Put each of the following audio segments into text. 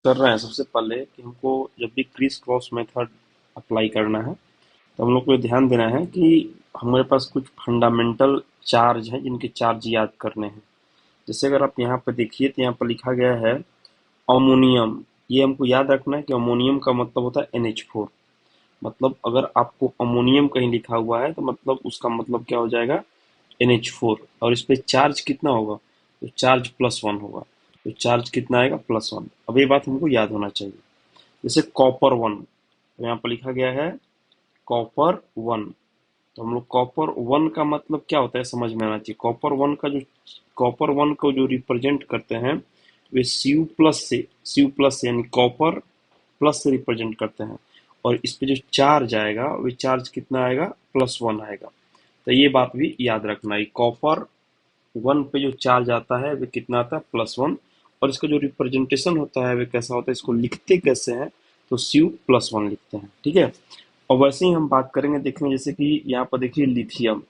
कर रहे हैं सबसे पहले कि हमको जब भी क्रिस क्रॉस मेथड अप्लाई करना है तो हम लोग को ये ध्यान देना है कि हमारे पास कुछ फंडामेंटल चार्ज हैं जिनके चार्ज याद करने हैं। जैसे अगर आप यहाँ पर देखिए तो यहाँ पर लिखा गया है अमोनियम। ये हमको याद रखना है कि अमोनियम का मतलब होता है NH4। मतलब अगर आपको अमोनियम कहीं लिखा हुआ है तो मतलब उसका मतलब क्या हो जाएगा, NH4। और इस पे चार्ज कितना होगा, तो चार्ज +1 होगा। तो चार्ज कितना आएगा, +1। अब ये बात हमको याद होना चाहिए। जैसे कॉपर 1, तो यहाँ पर लिखा गया है कॉपर 1। तो हम लोग कॉपर 1 का मतलब क्या होता है समझ में आना चाहिए। कॉपर 1 को जो रिप्रेजेंट करते हैं वे Cu+ से यानी कॉपर प्लस से रिप्रेजेंट करते हैं। और इस पे जो चार्ज आएगा वो चार्ज कितना आएगा, +1 आएगा। तो ये बात भी याद रखना है, कॉपर 1 पे जो चार्ज आता है वो कितना आता है, +1। और इसका जो रिप्रेजेंटेशन होता है वो कैसा होता है, इसको लिखते कैसे हैं, तो Cu+1 लिखते हैं, ठीक है। और वैसे ही हम बात करेंगे, देखेंगे जैसे कि यहाँ पर देखिए लिथियम।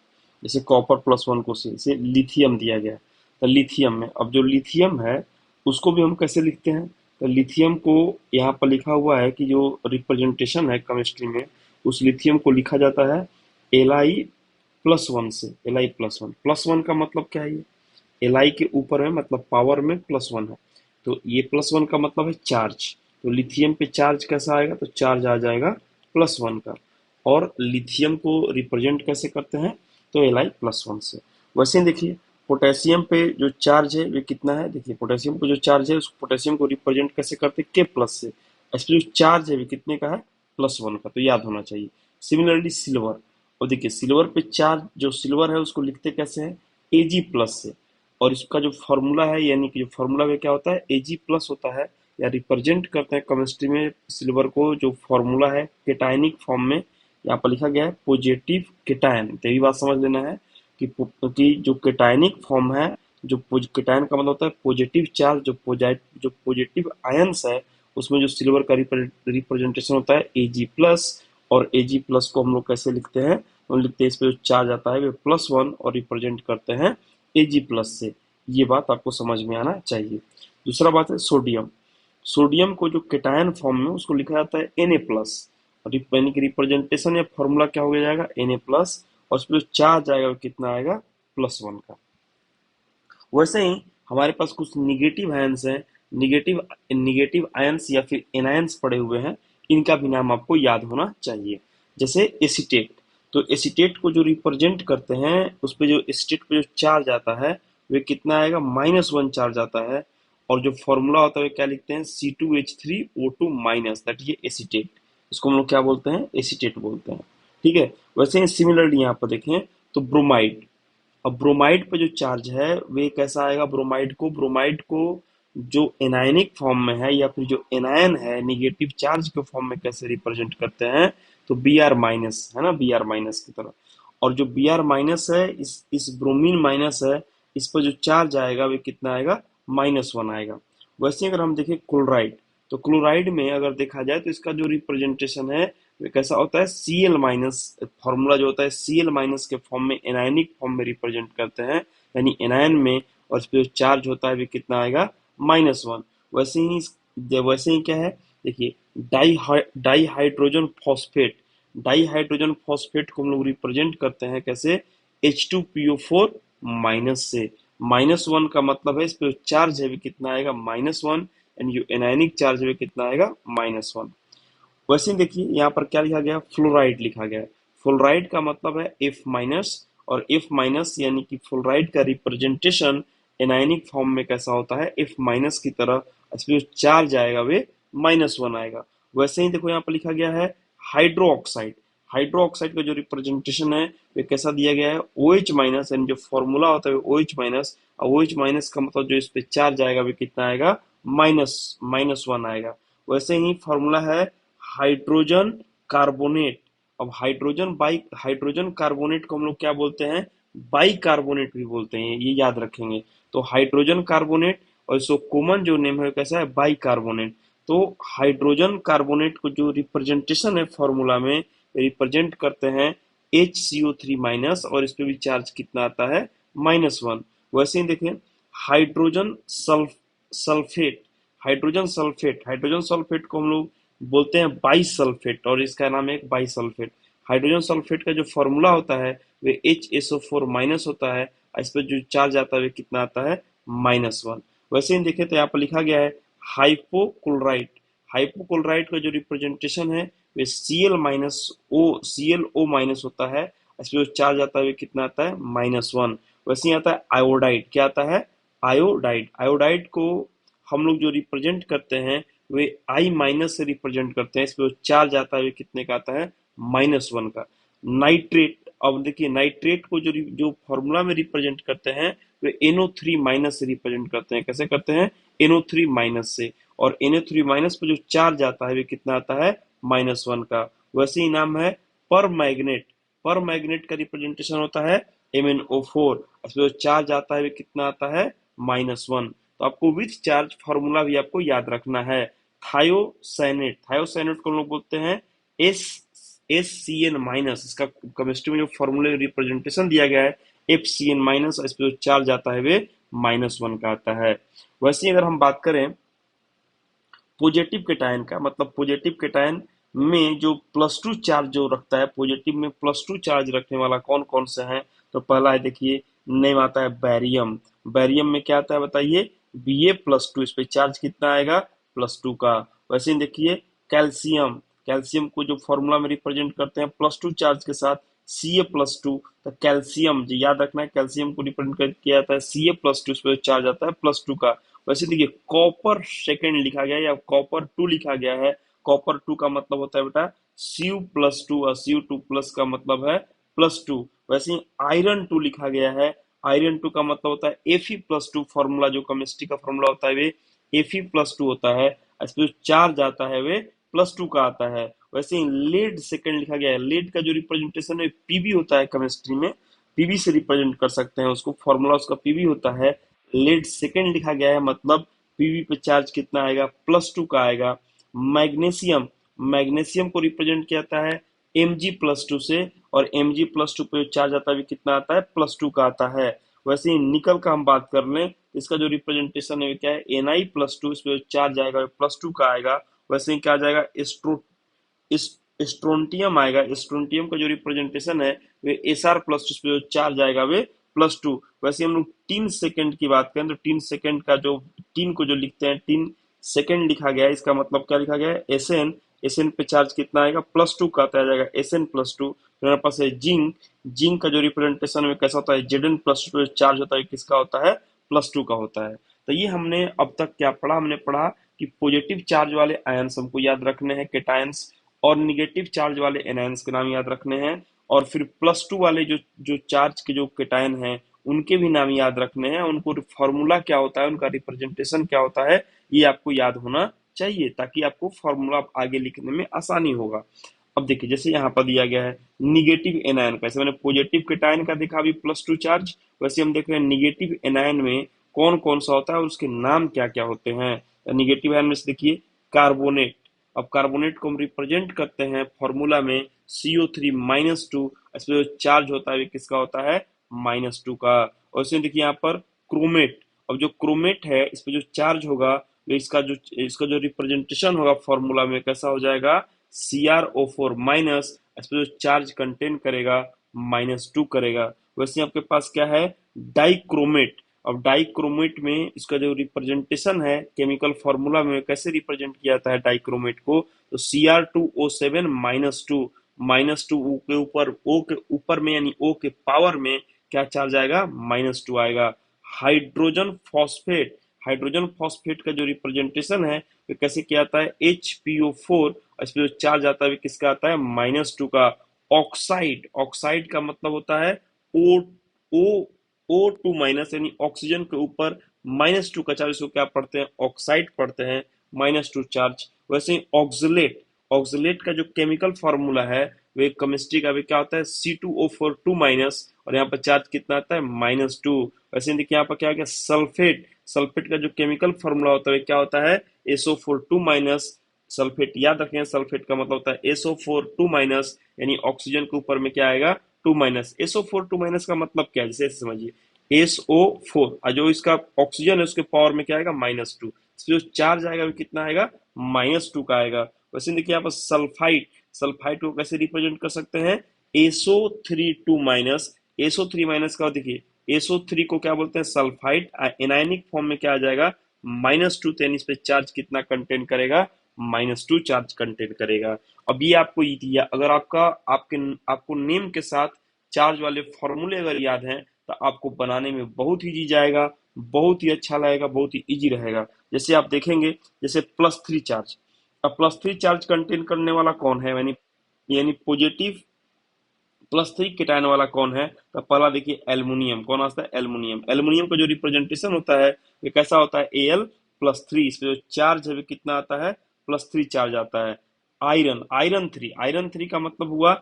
जैसे कॉपर +1 को से लिथियम दिया गया है। तो लिथियम में अब जो लिथियम है उसको भी हम कैसे लिखते हैं, तो लिथियम को यहाँ पर लिखा हुआ है कि जो रिप्रेजेंटेशन है केमिस्ट्री में, उस लिथियम को लिखा जाता है Li+1 से। Li+1 का मतलब क्या है, ये Li के ऊपर है मतलब पावर में +1 है। तो ये +1 का मतलब है चार्ज। तो लिथियम पे चार्ज कैसा आएगा, तो चार्ज आ जाएगा +1 का। और लिथियम को रिप्रेजेंट कैसे करते हैं, तो Li+1 से। वैसे ही देखिए पोटेशियम पे जो चार्ज है वो कितना है, देखिए पोटेशियम को जो चार्ज है उस पोटेशियम को रिप्रेजेंट कैसे करते हैं, K+ से। इस पे जो चार्ज है वो कितने का है, +1 का, तो याद होना चाहिए। सिमिलरली सिल्वर, और देखिए सिल्वर पे चार्ज, जो सिल्वर है उसको लिखते कैसे हैं, Ag+ से। और इसका जो फॉर्मूला है, यानी कि जो फॉर्मूला में क्या होता है, Ag+ होता है। या रिप्रेजेंट करते हैं केमिस्ट्री में सिल्वर को, जो फॉर्मूला है केटायनिक फॉर्म में यहाँ पर लिखा गया है पॉजिटिव केटायन। तो यही बात समझ लेना है कि जो केटायनिक फॉर्म है, जो केटायन का मतलब होता है पॉजिटिव चार्ज, जो पॉजिटिव आयंस है उसमें जो सिल्वर का रिप्रेजेंटेशन होता है Ag+। और Ag+ को हम लोग कैसे लिखते हैं, हम लिखते हैं इस पे जो चार्ज आता है वो +1 और रिप्रेजेंट करते हैं Ag+ से। ये बात आपको समझ में आना चाहिए। दूसरा बात है सोडियम। सोडियम को जो केटायन फॉर्म में उसको लिखा जाता है Na+। और यानी कि रिप्रेजेंटेशन या फॉर्मूला क्या हो जाएगा, Na+। और उस पर जो चार्ज आएगा वो कितना आएगा, +1 का। वैसे ही हमारे पास कुछ निगेटिव आयंस हैं, निगेटिव निगेटिव आयंस या फिर एनायंस पड़े हुए हैं। इनका भी नाम आपको याद होना चाहिए। जैसे एसीटेट, तो एसीटेट को जो रिप्रेजेंट करते हैं उस पे जो एसीटेट पे जो चार्ज आता है वे कितना आएगा, -1 चार्ज आता है। और जो फॉर्मूला होता है क्या लिखते हैं, C2H3O2-, दैट ये एसीटेट। इसको हम लोग क्या बोलते हैं, एसीटेट बोलते हैं, ठीक है। वैसे ही सिमिलरली यहाँ पर देखें तो ब्रोमाइड। अब ब्रोमाइड पे जो चार्ज है वे कैसा आएगा, ब्रोमाइड को जो एनायनिक फॉर्म में है या फिर जो एनायन है निगेटिव चार्ज के फॉर्म में कैसे रिप्रेजेंट करते हैं, तो Br- है ना, Br- की तरह। और जो Br- है, इस ब्रोमीन माइनस है, इस पर जो चार्ज आएगा वो कितना आएगा, -1 आएगा। वैसे ही अगर हम देखें क्लोराइड, तो क्लोराइड में अगर देखा जाए तो इसका जो रिप्रेजेंटेशन है वो कैसा होता है, Cl-। फॉर्मूला जो होता है Cl- के फॉर्म में, एनायनिक फॉर्म में रिप्रेजेंट करते हैं, यानी एनायन में। और इस पे जो चार्ज होता है वो कितना आएगा, -1। वैसे ही क्या है, देखिए di hydrogen phosphate. Di hydrogen phosphate को हम लोग रिप्रेजेंट करते हैं कैसे, H2PO4- से। -1 का मतलब है इस पे जो चार्ज है वो कितना आएगा, -1। एंड जो एनायनिक चार्ज है वो कितना आएगा, -1। वैसे ही देखिए यहाँ पर क्या लिखा गया, फ्लोराइड लिखा गया है। फ्लोराइड का मतलब है F-। और F-, यानी कि फ्लोराइड का रिप्रेजेंटेशन एनायनिक फॉर्म में कैसा होता है, F- की तरह। इसमें जो चार्ज आएगा वे -1 आएगा। वैसे ही देखो यहाँ पर लिखा गया है हाइड्रो ऑक्साइड। हाइड्रो ऑक्साइड का जो रिप्रेजेंटेशन है वे कैसा दिया गया है, OH-, यानी जो फॉर्मूला होता है OH-। और OH- का मतलब जो इस पे चार्ज आएगा वे कितना आएगा, -1 आएगा। वैसे ही फॉर्मूला है हाइड्रोजन कार्बोनेट। अब हाइड्रोजन कार्बोनेट को हम लोग क्या बोलते हैं, बाई कार्बोनेट भी बोलते हैं, ये याद रखेंगे। तो हाइड्रोजन कार्बोनेट, और इसको कॉमन जो नेम है कैसा है, बाई कार्बोनेट। तो हाइड्रोजन कार्बोनेट को जो रिप्रेजेंटेशन है फॉर्मूला में, रिप्रेजेंट करते हैं HCO3-। और इस पे भी चार्ज कितना आता है, -1। वैसे ही देखें हाइड्रोजन सल्फेट। हाइड्रोजन सल्फेट को हम लोग बोलते हैं बाइसल्फेट, और इसका नाम है बाइसल्फेट। हाइड्रोजन सल्फेट का जो फॉर्मूला होता है वे HSO4 माइनस होता है, इस पर जो चार्ज आता है वे कितना आता है, -1। वैसे ही देखें तो यहाँ पर लिखा गया है हाइपोक्लोराइट। हाइपोक्लोराइट का जो रिप्रेजेंटेशन है वे ClO माइनस होता है, इस पर जो चार्ज आता है वे कितना आता है, -1। वैसे ही आता है आयोडाइड। क्या आता है, आयोडाइड। आयोडाइड को हम लोग जो रिप्रेजेंट करते हैं वे I माइनस से रिप्रेजेंट करते हैं, इस पे जो चार्ज आता है वे कितने का आता है, -1 का। नाइट्रेट, अब देखिए नाइट्रेट को जो फॉर्मूला में रिप्रेजेंट करते हैं वे NO3 माइनस से रिप्रेजेंट करते हैं। कैसे करते हैं, NO3 माइनस से, और NO3 माइनस पे जो चार्ज आता है वे कितना आता है, -1 का। वैसे ही नाम है पर मैग्नेट। पर मैग्नेट का रिप्रेजेंटेशन होता है MnO4, इसमें जो चार्ज आता है वे कितना आता है, -1। तो आपको विथ चार्ज फॉर्मूला भी आपको याद रखना है। थायोसाइनेट, थायोसाइनेट को हम लोग बोलते हैं एस SCN माइनस। इसका केमिस्ट्री में जो फॉर्मूले रिप्रेजेंटेशन दिया गया है FCN माइनस, इस पे जो चार्ज आता है वे -1 का आता है। वैसे ही अगर हम बात करें पॉजिटिव केटायन का, मतलब पॉजिटिव केटायन में जो +2 चार्ज जो रखता है, पॉजिटिव में +2 चार्ज रखने वाला कौन कौन से हैं, तो पहला है देखिए, नेम आता है बैरियम। बैरियम में क्या आता है बताइए, Ba+2, इस पे चार्ज कितना आएगा, +2 का। वैसे ही देखिए कैल्शियम, कैल्शियम को जो फॉर्मूला में रिप्रेजेंट करते हैं +2 चार्ज के साथ Ca+2, तो कैल्शियम जो याद रखना है, कैल्शियम को रिप्रेजेंट किया जाता है Ca+2, इस पे चार्ज आता है +2 का। वैसे देखिए कॉपर सेकंड लिखा गया है या कॉपर 2 लिखा गया है। कॉपर 2 का मतलब होता है बेटा Cu+2, और Cu2+ का मतलब है +2। वैसे ही आयरन 2 लिखा गया है। आयरन 2 का मतलब होता है Fe+2। फॉर्मूला जो केमिस्ट्री का फॉर्मूला होता है वे Fe+2 होता है, इस पे जो चार्ज आता है वे +2 का आता है। वैसे ही लेड सेकंड लिखा गया है। लेड का जो रिप्रेजेंटेशन है Pb होता है केमिस्ट्री में, Pb से रिप्रेजेंट कर सकते हैं उसको, फॉर्मूला उसका Pb होता है। लेड सेकंड लिखा गया है, मतलब Pb पे चार्ज कितना आएगा, +2 का आएगा। मैग्नीशियम, मैग्नीशियम को रिप्रेजेंट किया जाता है Mg+2 से, और Mg+2 पे जो चार्ज आता है कितना आता है, +2 का आता है। वैसे ही निकल का हम बात कर लें, इसका जो रिप्रेजेंटेशन है क्या है, Ni+2, इस पे जो चार्ज आएगा +2 का आएगा। वैसे ही क्या आ जाएगा, स्ट्रोंटियम आएगा। स्ट्रोंटियम का जो रिप्रेजेंटेशन है वे Sr+, पे जो चार्ज आएगा वे +2। वैसे हम लोग टीन सेकंड की बात करें तो टीन सेकंड का जो टीन को जो लिखते हैं, टीन सेकंड लिखा गया है, इसका मतलब क्या लिखा गया है, Sn। Sn पे चार्ज कितना आएगा, +2 का आता जाएगा, Sn+2। मेरे पास है जिंक। जिंक का जो रिप्रेजेंटेशन में कैसा होता है, Zn+2 पे चार्ज होता है किसका होता है, +2 का होता है। तो ये हमने अब तक क्या पढ़ा, हमने पढ़ा कि पॉजिटिव चार्ज वाले आयंस हमको याद रखने हैं, केटायंस, और निगेटिव चार्ज वाले एनायंस के नाम याद रखने हैं, और फिर +2 वाले जो जो चार्ज के जो केटायन हैं उनके भी नाम याद रखने हैं। उनको फॉर्मूला क्या होता है, उनका रिप्रेजेंटेशन क्या होता है, ये आपको याद होना चाहिए, ताकि आपको फॉर्मूला आगे लिखने में आसानी होगा। अब देखिए जैसे यहाँ पर दिया गया है निगेटिव एनायन का, जैसे मैंने पॉजिटिव केटायन का देखा अभी +2 चार्ज, वैसे हम देख रहे हैं निगेटिव एनायन में कौन कौन सा होता है और उसके नाम क्या क्या होते हैं। निगेटिव आयन में से देखिए कार्बोनेट। अब कार्बोनेट को हम रिप्रेजेंट करते हैं फॉर्मूला में CO3-2, इसमें जो चार्ज होता है वो किसका होता है, -2 का। और इसमें देखिए यहाँ पर क्रोमेट। अब जो क्रोमेट है इस पे जो चार्ज होगा तो इसका जो रिप्रेजेंटेशन होगा फॉर्मूला में कैसा हो जाएगा, CrO4-, इस पे जो चार्ज कंटेन करेगा -2 करेगा। वैसे आपके पास क्या है, डाइक्रोमेट। अब डाइक्रोमेट में इसका जो रिप्रेजेंटेशन है केमिकल फॉर्मूला में कैसे रिप्रेजेंट किया जाता है डाइक्रोमेट को, तो Cr2O7-2, -2 के ऊपर, O के ऊपर में यानी O के पावर में क्या चार्ज आएगा, -2 आएगा। हाइड्रोजन फॉस्फेट, हाइड्रोजन फॉस्फेट का जो रिप्रेजेंटेशन है वो कैसे किया जाता है, HPO4, इस पे जो चार्ज आता है किसका आता है, -2 का। ऑक्साइड, ऑक्साइड का मतलब होता है O O O2-, यानी ऑक्सीजन के ऊपर -2 का चार्ज, इसको क्या पढ़ते हैं, ऑक्साइड पढ़ते हैं, -2 चार्ज। वैसे ही ऑक्सलेट, ऑक्सलेट का जो केमिकल फॉर्मूला है वे केमिस्ट्री का भी क्या होता है, C2O4 2-, और यहाँ पर चार्ज कितना आता है, -2। वैसे देखिए यहाँ पर क्या हो गया, सल्फेट। सल्फेट का जो केमिकल फॉर्मूला होता है क्या होता है, SO4 2-। सल्फेट याद रखें, सल्फेट का मतलब होता है SO4 2-, यानी ऑक्सीजन के ऊपर में क्या आएगा, 2-। SO4 2- का मतलब क्या है, जैसे समझिए SO4 जो इसका ऑक्सीजन है उसके पावर में क्या आएगा, -2। इसमें जो चार्ज आएगा वो कितना आएगा, -2 का आएगा। वैसे देखिए यहाँ पर सल्फाइड, सल्फाइड को कैसे रिप्रेजेंट कर सकते हैं, SO3 2 SO3 का देखिए, SO3 को क्या बोलते हैं, सल्फाइड। एनायनिक फॉर्म में क्या आ जाएगा, -2, तो यानी इस पे चार्ज कितना कंटेन करेगा, -2 चार्ज कंटेन करेगा। अब ये आपको अगर आपको नेम के साथ चार्ज वाले फॉर्मूले अगर याद हैं तो आपको बनाने में बहुत ही इजी जाएगा, बहुत ही अच्छा लगेगा, बहुत ही इजी रहेगा। जैसे आप देखेंगे, जैसे +3 चार्ज, अब +3 चार्ज कंटेन करने वाला कौन है, यानी यानी पॉजिटिव +3 केटायन वाला कौन है, तो पहला देखिए एल्युमिनियम, कौन आता है, एल्युमिनियम। एल्युमिनियम का जो रिप्रेजेंटेशन होता है ये कैसा होता है, Al+3, इस पे जो चार्ज है वो कितना आता है, +3 चार्ज आता है। आयरन, आयरन थ्री का मतलब हुआ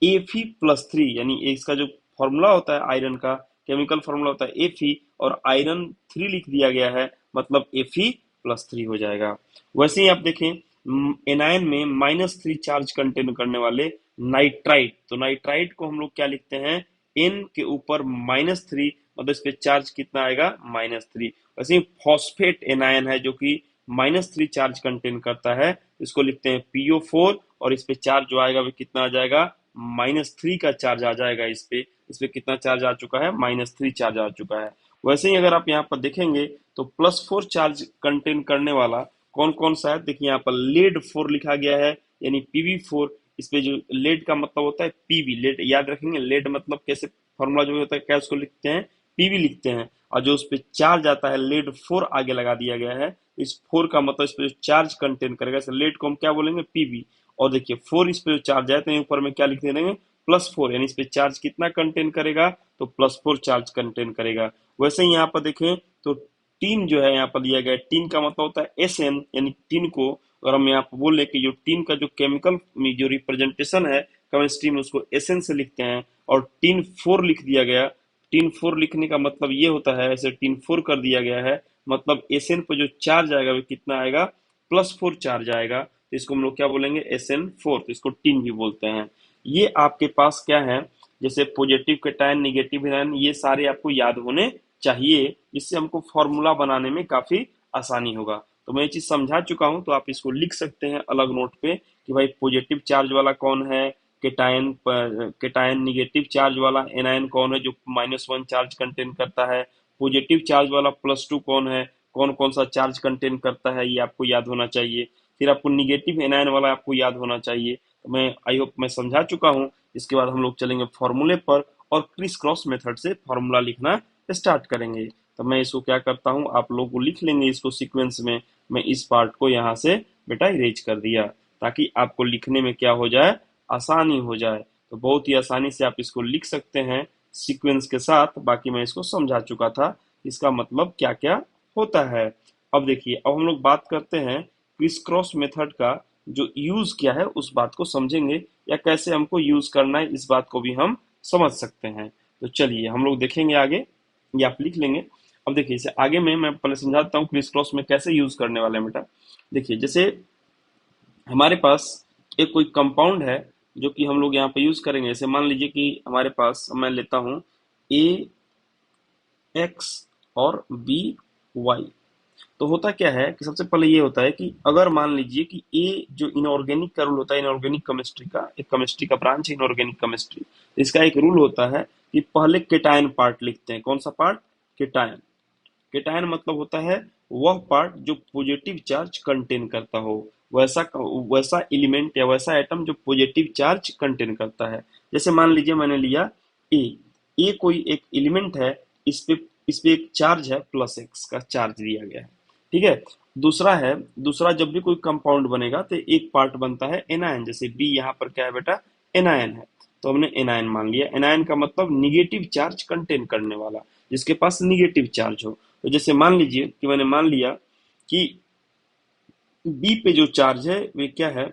Fe+3, यानी इसका जो फॉर्मूला होता है आयरन का, केमिकल फॉर्मूला होता है Fe, और आयरन 3 लिख दिया गया है, मतलब Fe+3 हो जाएगा। वैसे ही आप देखें, एनायन में -3 चार्ज कंटेन करने वाले नाइट्राइट, तो नाइट्राइट को हम लोग क्या लिखते हैं, N के ऊपर -3, मतलब इस पे चार्ज कितना आएगा, -3। वैसे ही फॉस्फेट एनायन है जो कि -3 चार्ज कंटेन करता है, इसको लिखते हैं PO4, और इस पे चार्ज जो आएगा वो कितना आ जाएगा, -3 का चार्ज आ जाएगा। इस पे कितना चार्ज आ चुका है, -3 चार्ज आ चुका है। वैसे ही अगर आप यहाँ पर देखेंगे तो +4 चार्ज कंटेन करने वाला कौन कौन सा है, देखिए यहाँ पर लेड 4 लिखा गया है, यानी PB4। इस पे जो लेड का मतलब होता है पीबी, लेड याद रखेंगे, लेड मतलब कैसे फॉर्मूला जो होता है क्या उसको लिखते हैं, पीबी लिखते हैं, और जो उस पे चार्ज आता है लेड 4 आगे लगा दिया गया है, इस 4 का मतलब इस पे जो चार्ज कंटेन करेगा, इस लेड को हम क्या बोलेंगे, पीबी। और देखिए 4 इस पे जो चार्ज है तो ऊपर में क्या लिख देंगे, +4, यानी इस पे चार्ज कितना कंटेन करेगा, तो +4 चार्ज कंटेन करेगा। वैसे ही यहाँ पर देखें तो टीन जो है यहाँ पर दिया गया है, टीन का मतलब होता है SN, यानी टीन को अगर हम यहाँ पर बोले कि जो टीन का जो केमिकल में जो रिप्रेजेंटेशन है केमिस्ट्री में, उसको SN से लिखते हैं, और टीन 4 लिख दिया गया। टीन 4 लिखने का मतलब ये होता है, ऐसे टीन 4 कर दिया गया है, मतलब SN पर जो चार्ज आएगा वो कितना आएगा, +4 चार्ज आएगा, तो इसको हम लोग क्या बोलेंगे, SN4, तो इसको टीन भी बोलते हैं। ये आपके पास क्या है, जैसे पॉजिटिव कैटायन, निगेटिव आयन, ये सारे आपको याद होने चाहिए, जिससे हमको फॉर्मूला बनाने में काफी आसानी होगा। तो मैं ये चीज समझा चुका हूं, तो आप इसको लिख सकते हैं अलग नोट पे कि भाई पॉजिटिव चार्ज वाला कौन है, केटायन निगेटिव चार्ज वाला एनायन कौन है जो -1 चार्ज कंटेन करता है, पॉजिटिव चार्ज वाला +2 कौन है, कौन कौन सा चार्ज कंटेन करता है, ये आपको याद होना चाहिए। फिर आपको निगेटिव एनायन वाला आपको याद होना चाहिए। तो मैं आई होप मैं समझा चुका हूँ। इसके बाद हम लोग चलेंगे फॉर्मूले पर, और क्रिस क्रॉस मेथड से फॉर्मूला लिखना स्टार्ट करेंगे। तो मैं इसको क्या करता हूँ, आप लोग को लिख लेंगे इसको सीक्वेंस में। मैं इस पार्ट को यहाँ से बेटा इरेज कर दिया, ताकि आपको लिखने में क्या हो जाए, आसानी हो जाए। तो बहुत ही आसानी से आप इसको लिख सकते हैं सीक्वेंस के साथ। बाकी मैं इसको समझा चुका था, इसका मतलब क्या क्या होता है। अब देखिए, अब हम लोग बात करते हैं क्रिस क्रॉस मेथड का जो यूज क्या है, उस बात को समझेंगे, या कैसे हमको यूज करना है इस बात को भी हम समझ सकते हैं। तो चलिए हम लोग देखेंगे आगे, ये आप लिख लेंगे। अब देखिए, इसे आगे में मैं पहले समझाता हूँ क्रिस क्रॉस में कैसे यूज करने वाले हैं बेटा। देखिए, जैसे हमारे पास एक कोई कंपाउंड है जो कि हम लोग यहाँ पे यूज करेंगे। जैसे मान लीजिए कि हमारे पास, मैं लेता हूँ AX और BY। तो होता क्या है कि सबसे पहले ये होता है कि अगर मान लीजिए कि ए जो इनऑर्गेनिक का रूल होता है, इनऑर्गेनिक केमिस्ट्री का, एक केमिस्ट्री का ब्रांच है इनऑर्गेनिक केमिस्ट्री, इसका एक रूल होता है कि पहले केटायन पार्ट लिखते हैं। कौन सा पार्ट, केटायन। केटायन मतलब होता है वह पार्ट जो पॉजिटिव चार्ज कंटेन करता हो, वैसा वैसा एलिमेंट या वैसा एटम जो पॉजिटिव चार्ज कंटेन करता है। जैसे मान लीजिए मैंने लिया ए, ए कोई एक एलिमेंट है, इस पे एक चार्ज है, +x का चार्ज दिया गया है, ठीक है। दूसरा जब भी कोई कंपाउंड बनेगा तो एक पार्ट बनता है एनायन। जैसे बी यहाँ पर क्या है बेटा, एनायन है, तो हमने एनायन मान लिया। एनायन का मतलब निगेटिव चार्ज कंटेन करने वाला, जिसके पास निगेटिव चार्ज हो। तो जैसे मान लीजिए कि मैंने मान लिया कि बी पे जो चार्ज है वे क्या है,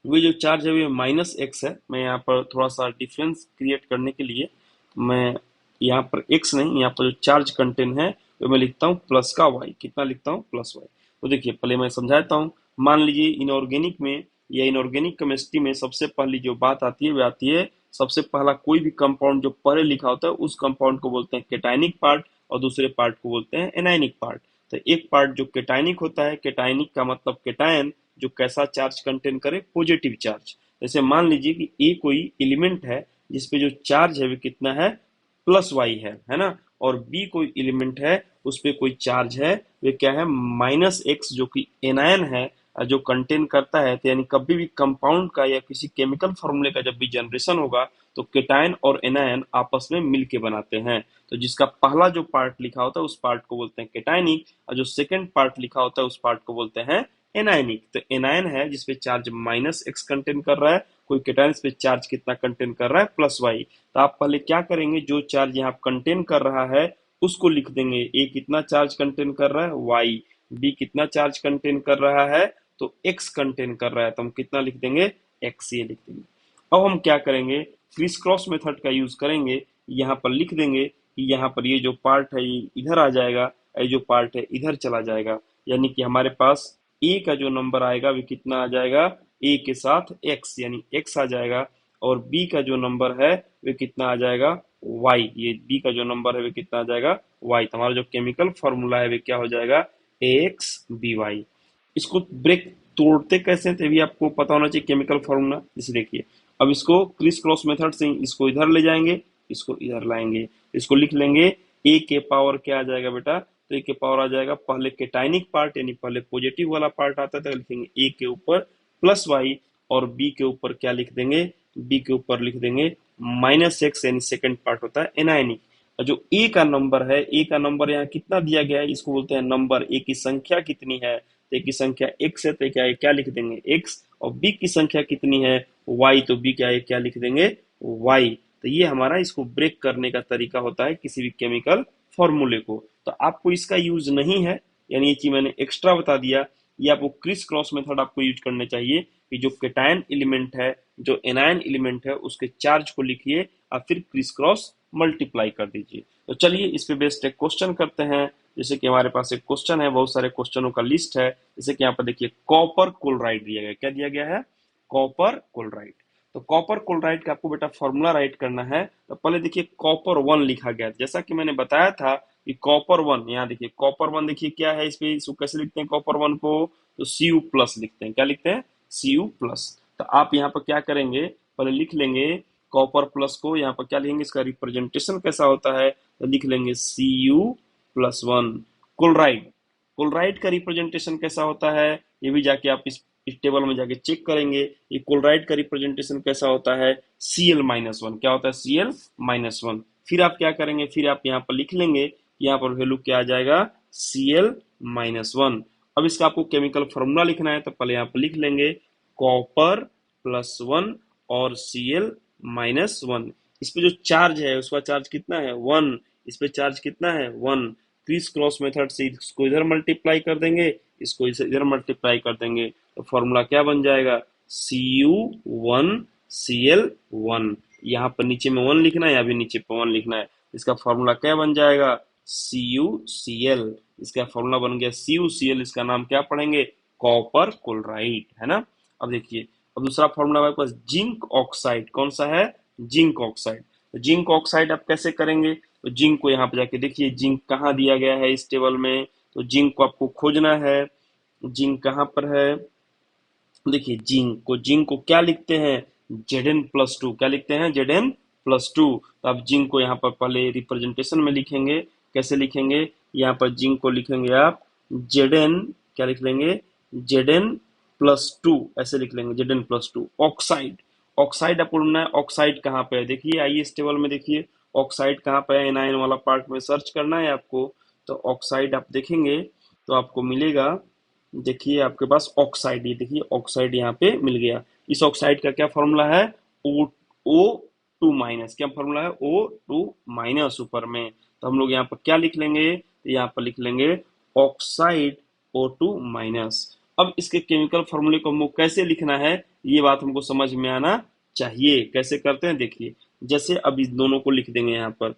वे जो चार्ज है वे -x है। मैं यहाँ पर थोड़ा सा डिफरेंस क्रिएट करने के लिए, मैं यहाँ पर x नहीं, यहाँ पर जो चार्ज कंटेन है तो मैं लिखता हूँ प्लस का y। कितना लिखता हूँ, +y। तो देखिए पहले मैं समझाता हूँ। मान लीजिए इनऑर्गेनिक में या इनऑर्गेनिक केमिस्ट्री में सबसे पहली जो बात आती है, वो आती है सबसे पहला कोई भी कंपाउंड जो पहले लिखा होता है उस कंपाउंड को बोलते हैं केटायनिक पार्ट, और दूसरे पार्ट को बोलते हैं एनायनिक पार्ट। तो एक पार्ट जो केटाइनिक होता है, केटाइनिक का मतलब केटायन जो कैसा चार्ज कंटेन करे, पॉजिटिव चार्ज। जैसे मान लीजिए कि ए कोई एलिमेंट है जिसपे जो चार्ज है वो कितना है, प्लस वाई है ना, और बी कोई एलिमेंट है उस पे कोई चार्ज है वे क्या है, माइनस एक्स, जो कि एनायन है, जो कंटेन करता है। तो यानी कभी भी कंपाउंड का या किसी केमिकल फॉर्मूले का जब भी जनरेशन होगा तो केटायन और एनायन आपस में मिलके बनाते हैं। तो जिसका पहला जो पार्ट लिखा होता है उस पार्ट को बोलते हैं केटायनिक, और जो सेकंड पार्ट लिखा होता है उस पार्ट को बोलते हैं एनायनिक। तो एनायन है जिसपे चार्ज माइनस एक्स कंटेन कर रहा है, कोई केटायन पे चार्ज कितना कंटेन कर रहा है, प्लस वाई। तो आप पहले क्या करेंगे, जो चार्ज यहाँ कंटेन कर रहा है उसको लिख देंगे, ए कितना चार्ज कंटेन कर रहा है, वाई। बी कितना चार्ज कंटेन कर रहा है, तो एक्स कंटेन कर रहा है, तो हम कितना लिख देंगे, एक्स, ये लिख देंगे। अब हम क्या करेंगे, क्रिस क्रॉस मेथड का यूज करेंगे, यहाँ पर लिख देंगे कि यहाँ पर ये जो पार्ट है ये इधर आ जाएगा, ये जो पार्ट है इधर चला जाएगा। यानी कि हमारे पास ए का जो नंबर आएगा वो कितना आ जाएगा, ए के साथ एक्स, यानी एक्स आ जाएगा, और बी का जो नंबर है वो कितना आ जाएगा, वाई। ये बी का जो नंबर है वो कितना आ जाएगा, वाई। तो हमारा जो केमिकल फॉर्मूला है वो क्या हो जाएगा, ए एक्स बी वाई। इसको ब्रेक तोड़ते कैसे हैं, तो भी आपको पता होना चाहिए केमिकल फॉर्मूला। जैसे देखिए, अब इसको क्रिस क्रॉस मेथड से इसको इधर ले जाएंगे, इसको इधर लाएंगे, इसको लिख लेंगे ए के पावर क्या आ जाएगा बेटा, तो ए के पावर आ जाएगा, पहले केटाइनिक पार्ट यानी पहले पॉजिटिव वाला पार्ट आता है तो लिखेंगे ए के ऊपर प्लस वाई, और बी के ऊपर क्या लिख देंगे, बी के ऊपर लिख देंगे माइनस एक्स, यानी सेकंड पार्ट होता है एनायनिक। और जो ए का नंबर है, ए का नंबर यहाँ कितना दिया गया है, इसको बोलते हैं नंबर। ए की संख्या कितनी है, तो ए की संख्या एक्स है, तो क्या क्या लिख देंगे, एक्स। और बी की संख्या कितनी है, वाई, तो बी क्या है, क्या लिख देंगे, वाई। तो ये हमारा इसको ब्रेक करने का तरीका होता है किसी भी केमिकल फॉर्मूले को। तो आपको इसका यूज नहीं है, यानी ये चीज मैंने एक्स्ट्रा बता दिया। ये आपको क्रिस क्रॉस मेथड आपको यूज करने चाहिए कि जो केटायन एलिमेंट है, जो एनायन एलिमेंट है, उसके चार्ज को लिखिए और फिर क्रिस क्रॉस मल्टीप्लाई कर दीजिए। तो चलिए इस पे बेस्ड एक क्वेश्चन करते हैं। जैसे कि हमारे पास एक क्वेश्चन है, बहुत सारे क्वेश्चनों का लिस्ट है। जैसे कि यहाँ पर देखिए कॉपर क्लोराइड दिया गया, क्या दिया गया है, कॉपर क्लोराइड। तो कॉपर क्लोराइड का आपको बेटा फॉर्मूला राइट करना है। तो पहले देखिए कॉपर वन लिखा गया, जैसा कि मैंने बताया था कि कॉपर वन, यहाँ देखिए कॉपर वन, देखिए क्या है, इस पे इसको कैसे लिखते हैं कॉपर वन को, तो Cu प्लस लिखते हैं, क्या लिखते हैं, Cu प्लस। तो आप यहाँ पर क्या करेंगे, पहले लिख लेंगे कॉपर प्लस को, यहाँ पर क्या लिखेंगे, इसका रिप्रेजेंटेशन कैसा होता है, तो लिख लेंगे Cu plus one. Chloride, chloride का रिप्रेजेंटेशन कैसा होता है, ये भी जाके आप इस टेबल में जाके चेक करेंगे। ये क्लोराइड का रिप्रेजेंटेशन कैसा होता है, Cl माइनस वन, क्या होता है, Cl माइनस वन। फिर आप क्या करेंगे, फिर आप यहाँ पर लिख लेंगे, यहाँ पर वैल्यू क्या आ जाएगा, Cl माइनस वन। अब इसका आपको केमिकल फॉर्मूला लिखना है, तो पहले यहाँ पर लिख लेंगे कॉपर प्लस वन और Cl माइनस वन। इस पे जो चार्ज है उसका चार्ज कितना है, वन। इस पे चार्ज कितना है, वन। क्रिस क्रॉस मेथड से इसको इधर मल्टीप्लाई कर देंगे, इसको इधर मल्टीप्लाई कर देंगे, तो फॉर्मूला क्या बन जाएगा, Cu1Cl1। यहाँ पर नीचे में वन लिखना है, यहाँ भी नीचे पर वन लिखना है। इसका फॉर्मूला क्या बन जाएगा, CuCl। इसका फॉर्मूला बन गया CuCl। इसका नाम क्या पढ़ेंगे, कॉपर क्लोराइड, है ना। अब देखिए, अब दूसरा फॉर्मूला हमारे पास जिंक ऑक्साइड, कौन सा है, जिंक ऑक्साइड। तो जिंक ऑक्साइड आप कैसे करेंगे, तो जिंक को यहाँ पे जाके देखिए जिंक कहाँ दिया गया है इस टेबल में, तो जिंक को आपको खोजना है। जिंक कहाँ पर है, देखिए जिंक को क्या लिखते हैं, Zn+2, क्या लिखते हैं, Zn+2। तो आप जिंक को यहाँ पर पहले रिप्रेजेंटेशन में लिखेंगे, कैसे लिखेंगे, यहाँ पर जिंक को लिखेंगे आप Zn, क्या लिख लेंगे, Zn+2, ऐसे लिख लेंगे Zn+2। ऑक्साइड, ऑक्साइड आपको ढूंढना है, ऑक्साइड कहाँ पे है, देखिए आइए इस टेबल में देखिए ऑक्साइड कहाँ पे है, एनायन वाला पार्ट में सर्च करना है आपको। तो ऑक्साइड आप देखेंगे तो आपको मिलेगा, देखिए आपके पास ऑक्साइड, ये देखिए ऑक्साइड यहाँ पे मिल गया। इस ऑक्साइड का क्या फॉर्मूला है, O2 माइनस, क्या फॉर्मूला है, O2 माइनस ऊपर में। तो हम लोग यहाँ पर क्या लिख लेंगे, तो यहाँ पर लिख लेंगे ऑक्साइड O2 माइनस। अब इसके केमिकल फॉर्मूले को हमको कैसे लिखना है, ये बात हमको समझ में आना चाहिए। कैसे करते हैं देखिए, जैसे अब इस दोनों को लिख देंगे यहाँ पर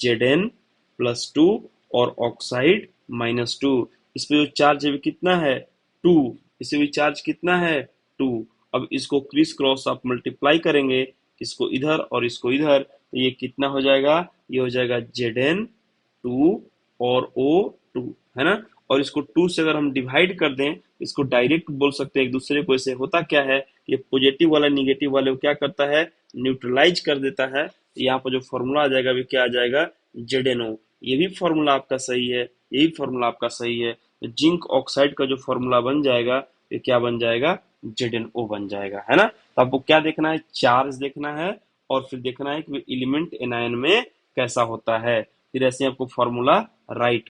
Zn+2 और ऑक्साइड -2। इस पे जो चार्ज है वो कितना है, 2। इसे भी चार्ज कितना है, 2। अब इसको क्रिस क्रॉस आप मल्टीप्लाई करेंगे, इसको इधर और इसको इधर, तो ये कितना हो जाएगा, ये हो जाएगा Zn2 और O2, है ना। और इसको 2 से अगर हम डिवाइड कर दें, इसको डायरेक्ट बोल सकते हैं एक दूसरे को। ऐसे होता क्या है, ये पॉजिटिव वाला निगेटिव वाले को क्या करता है, न्यूट्रलाइज कर देता है। यहाँ पर जो फॉर्मूला आ जाएगा, वे क्या आ जाएगा, ZnO। ये भी फॉर्मूला आपका सही है, यही फॉर्मूला आपका सही है। तो जिंक ऑक्साइड का जो फॉर्मूला बन जाएगा, ये क्या बन जाएगा, ZnO बन जाएगा, है ना। तो आपको क्या देखना है, चार्ज देखना है, और फिर देखना है कि एलिमेंट एनायन में कैसा होता है। फिर ऐसे आपको फॉर्मूला राइट